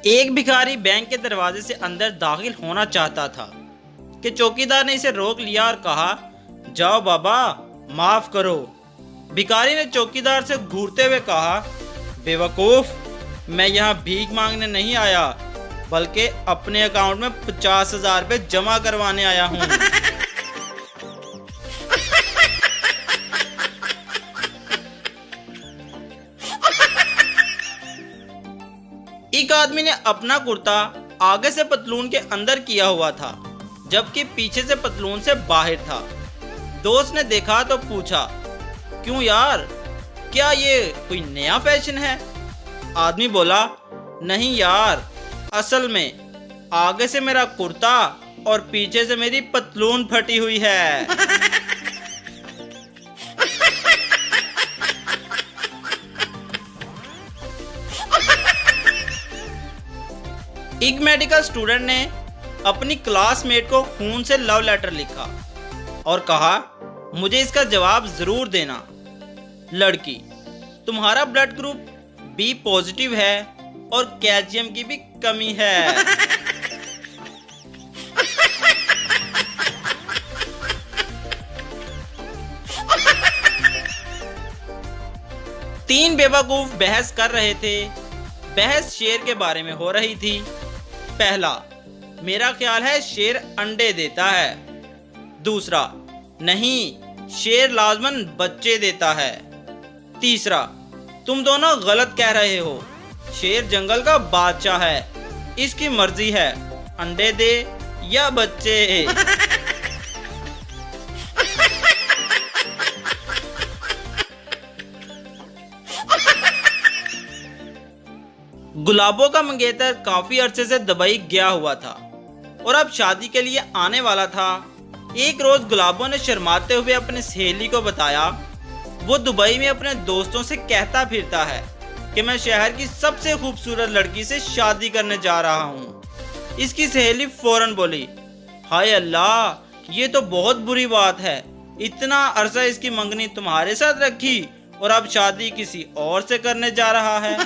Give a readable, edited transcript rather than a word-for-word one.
एक भिखारी बैंक के दरवाजे से अंदर दाखिल होना चाहता था कि चौकीदार ने इसे रोक लिया और कहा, जाओ बाबा, माफ करो। भिखारी ने चौकीदार से घूरते हुए कहा, बेवकूफ, मैं यहाँ भीख मांगने नहीं आया बल्कि अपने अकाउंट में 50,000 रुपये जमा करवाने आया हूँ। एक आदमी ने अपना कुर्ता आगे से पतलून के अंदर किया हुआ था जबकि पीछे से पतलून से बाहर था। दोस्त ने देखा तो पूछा, क्यों यार, क्या ये कोई नया फैशन है? आदमी बोला, नहीं यार, असल में आगे से मेरा कुर्ता और पीछे से मेरी पतलून फटी हुई है। एक मेडिकल स्टूडेंट ने अपनी क्लासमेट को खून से लव लेटर लिखा और कहा, मुझे इसका जवाब जरूर देना। लड़की, तुम्हारा ब्लड ग्रुप बी पॉजिटिव है और कैल्शियम की भी कमी है। तीन बेवकूफ बहस कर रहे थे। बहस शेर के बारे में हो रही थी। पहला, मेरा ख्याल है शेर अंडे देता है। दूसरा, नहीं, शेर लाजमन बच्चे देता है। तीसरा, तुम दोनों गलत कह रहे हो, शेर जंगल का बादशाह है, इसकी मर्जी है अंडे दे या बच्चे। गुलाबों का मंगेतर काफी अरसे से दुबई गया हुआ था और अब शादी के लिए आने वाला था। एक रोज गुलाबों ने शर्माते हुए अपनी सहेली को बताया, वो दुबई में अपने दोस्तों से कहता फिरता है कि मैं शहर की सबसे खूबसूरत लड़की से शादी करने जा रहा हूँ। इसकी सहेली फौरन बोली, हाय अल्लाह, ये तो बहुत बुरी बात है, इतना अरसा इसकी मंगनी तुम्हारे साथ रखी और अब शादी किसी और से करने जा रहा है।